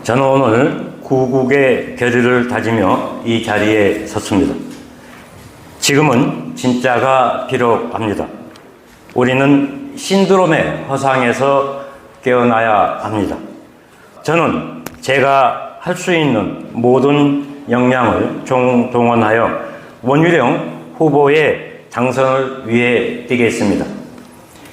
저는 오늘 구국의 결의를 다지며 이 자리에 섰습니다. 지금은 진짜가 필요합니다. 우리는 신드롬의 허상에서 깨어나야 합니다. 저는 제가 할 수 있는 모든 역량을 총동원하여 원유령 후보의 당선을 위해 뛰겠습니다.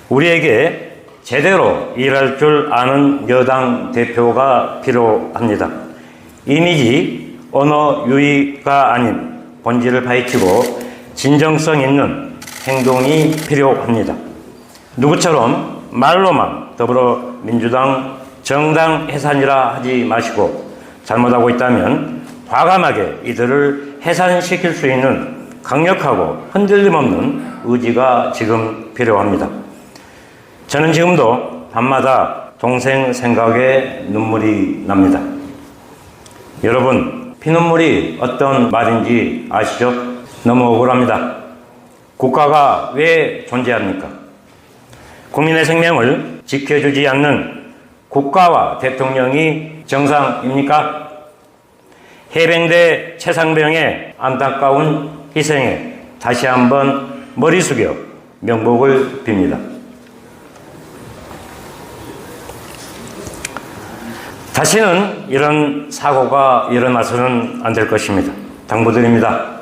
우리에게 제대로 일할 줄 아는 여당 대표가 필요합니다. 이미지, 언어 유희가 아닌 본질을 파헤치고 진정성 있는 행동이 필요합니다. 누구처럼 말로만 더불어민주당 정당 해산이라 하지 마시고 잘못하고 있다면 과감하게 이들을 해산시킬 수 있는 강력하고 흔들림 없는 의지가 지금 필요합니다. 저는 지금도 밤마다 동생 생각에 눈물이 납니다. 여러분, 피눈물이 어떤 말인지 아시죠? 너무 억울합니다. 국가가 왜 존재합니까? 국민의 생명을 지켜주지 않는 국가와 대통령이 정상입니까? 해병대 최상병의 안타까운 희생에 다시 한번 머리 숙여 명복을 빕니다. 다시는 이런 사고가 일어나서는 안 될 것입니다. 당부드립니다.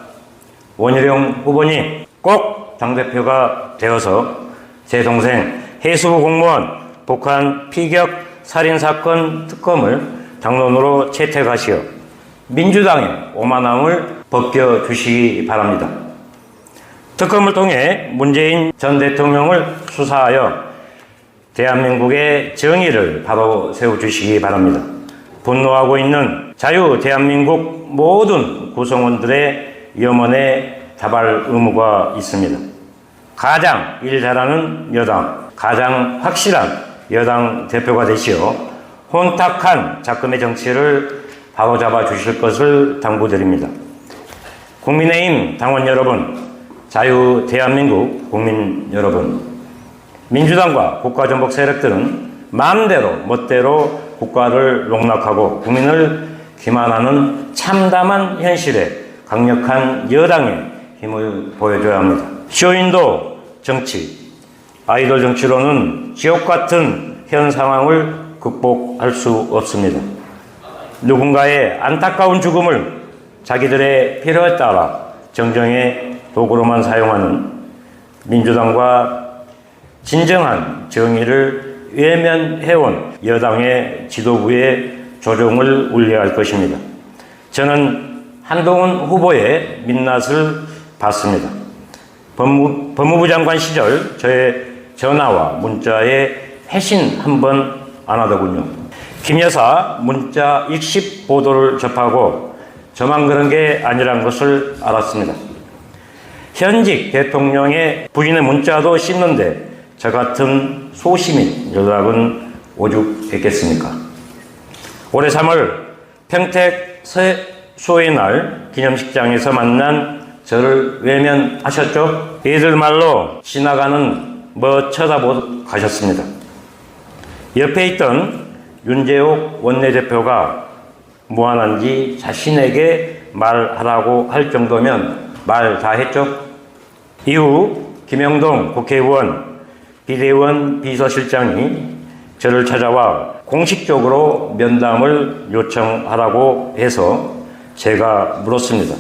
원희룡 후보님 꼭 당대표가 되어서 제 동생 해수부 공무원 북한 피격 살인사건 특검을 당론으로 채택하시어 민주당의 오만함을 벗겨주시기 바랍니다. 특검을 통해 문재인 전 대통령을 수사하여 대한민국의 정의를 바로 세워주시기 바랍니다. 분노하고 있는 자유 대한민국 모든 구성원들의 염원에 답할 의무가 있습니다. 가장 일 잘하는 여당, 가장 확실한 여당 대표가 되시어 혼탁한 작금의 정치를 바로잡아 주실 것을 당부드립니다. 국민의힘 당원 여러분, 자유 대한민국 국민 여러분, 민주당과 국가전복 세력들은 마음대로 멋대로 국가를 농락하고 국민을 기만하는 참담한 현실에 강력한 여당의 힘을 보여줘야 합니다. 쇼윈도 정치, 아이돌 정치로는 지옥 같은 현 상황을 극복할 수 없습니다. 누군가의 안타까운 죽음을 자기들의 필요에 따라 정정의 도구로만 사용하는 민주당과 진정한 정의를 외면해온 여당의 지도부의 조종을 울려야 할 것입니다. 저는 한동훈 후보의 민낯을 봤습니다. 법무부 장관 시절 저의 전화와 문자에 회신 한 번 안 하더군요. 김 여사 문자 익십 보도를 접하고 저만 그런 게 아니란 것을 알았습니다. 현직 대통령의 부인의 문자도 씹는데 저 같은 소시민 연락은 오죽했겠습니까? 올해 3월 평택 소의 날 기념식장에서 만난 저를 외면하셨죠? 이들 말로 지나가는 뭐 쳐다보고 가셨습니다. 옆에 있던 윤재옥 원내대표가 무안한지 자신에게 말하라고 할 정도면 말 다 했죠? 이후 김영동 국회의원, 비대위원 비서실장이 저를 찾아와 공식적으로 면담을 요청하라고 해서 제가 물었습니다.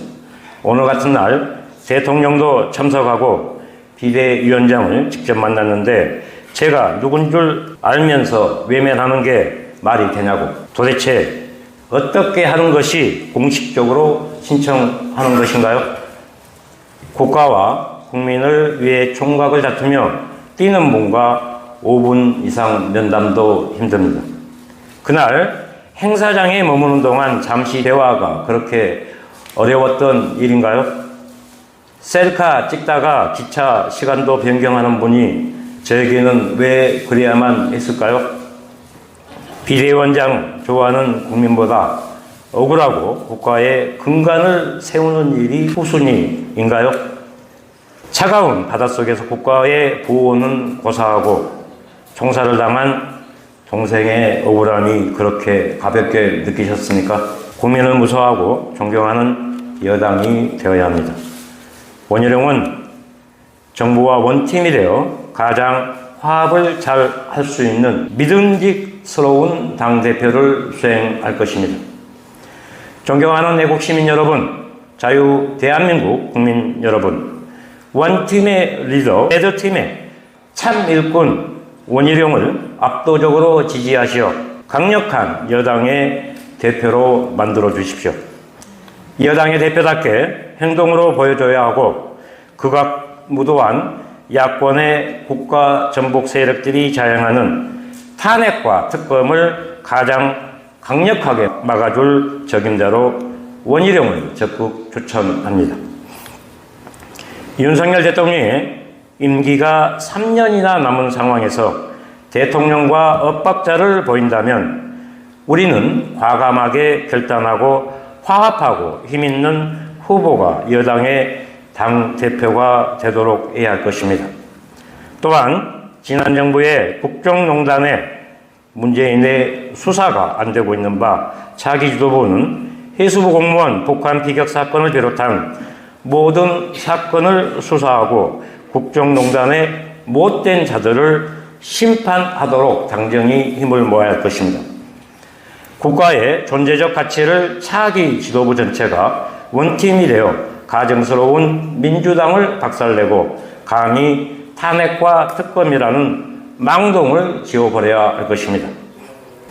오늘 같은 날 대통령도 참석하고 비대위원장을 직접 만났는데 제가 누군 줄 알면서 외면하는 게 말이 되냐고. 도대체 어떻게 하는 것이 공식적으로 신청하는 것인가요? 국가와 국민을 위해 총각을 다투며 뛰는 분과 5분 이상 면담도 힘듭니다. 그날 행사장에 머무는 동안 잠시 대화가 그렇게 어려웠던 일인가요? 셀카 찍다가 기차 시간도 변경하는 분이 저에게는 왜 그래야만 했을까요? 비대위원장 좋아하는 국민보다 억울하고 국가의 근간을 세우는 일이 후순위인가요? 차가운 바닷속에서 국가의 구호는 고사하고 총살을 당한 동생의 억울함이 그렇게 가볍게 느끼셨습니까? 국민을 무서워하고 존경하는 여당이 되어야 합니다. 원희룡은 정부와 원팀이 되어 가장 화합을 잘 할 수 있는 믿음직스러운 당대표를 수행할 것입니다. 존경하는 애국시민 여러분, 자유 대한민국 국민 여러분, 원팀의 리더, 레드팀의 참 일꾼 원희룡을 압도적으로 지지하시어 강력한 여당의 대표로 만들어 주십시오. 여당의 대표답게 행동으로 보여줘야 하고 극악무도한 야권의 국가 전복 세력들이 자행하는 탄핵과 특검을 가장 강력하게 막아줄 적임자로 원희룡을 적극 추천합니다. 윤석열 대통령의 임기가 3년이나 남은 상황에서 대통령과 엇박자를 보인다면 우리는 과감하게 결단하고 화합하고 힘있는 후보가 여당의 당대표가 되도록 해야 할 것입니다. 또한 지난 정부의 국정농단에 문재인의 수사가 안 되고 있는 바 차기 지도부는 해수부 공무원 북한 피격 사건을 비롯한 모든 사건을 수사하고 국정농단의 못된 자들을 심판하도록 당정이 힘을 모아야 할 것입니다. 국가의 존재적 가치를 차기 지도부 전체가 원팀이 되어 가증스러운 민주당을 박살내고 감히 탄핵과 특검이라는 망동을 지워버려야 할 것입니다.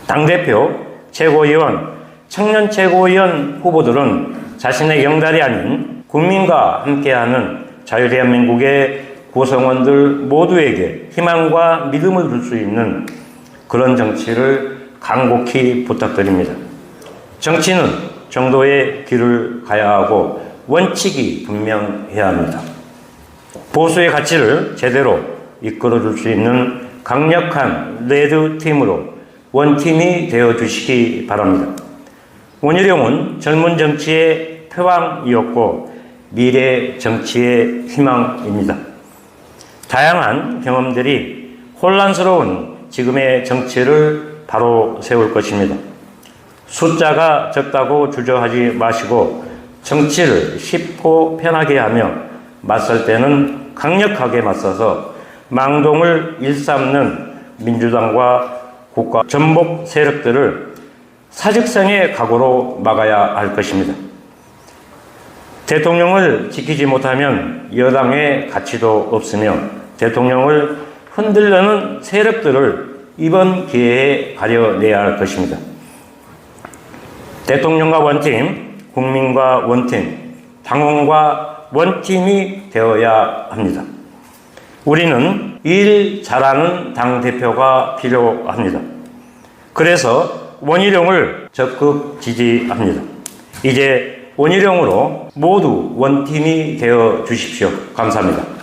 당대표, 최고위원, 청년 최고위원 후보들은 자신의 영달이 아닌 국민과 함께하는 자유대한민국의 구성원들 모두에게 희망과 믿음을 줄 수 있는 그런 정치를 간곡히 부탁드립니다. 정치는 정도의 길을 가야 하고 원칙이 분명해야 합니다. 보수의 가치를 제대로 이끌어줄 수 있는 강력한 레드팀으로 원팀이 되어주시기 바랍니다. 원희룡은 젊은 정치의 표방이었고 미래 정치의 희망입니다. 다양한 경험들이 혼란스러운 지금의 정치를 바로 세울 것입니다. 숫자가 적다고 주저하지 마시고 정치를 쉽고 편하게 하며 맞설 때는 강력하게 맞서서 망동을 일삼는 민주당과 국가 전복 세력들을 사직생의 각오로 막아야 할 것입니다. 대통령을 지키지 못하면 여당의 가치도 없으며 대통령을 흔들려는 세력들을 이번 기회에 가려내야 할 것입니다. 대통령과 원팀, 국민과 원팀, 당원과 원팀이 되어야 합니다. 우리는 일 잘하는 당대표가 필요합니다. 그래서 원희룡을 적극 지지합니다. 이제 원희룡으로 모두 원팀이 되어 주십시오. 감사합니다.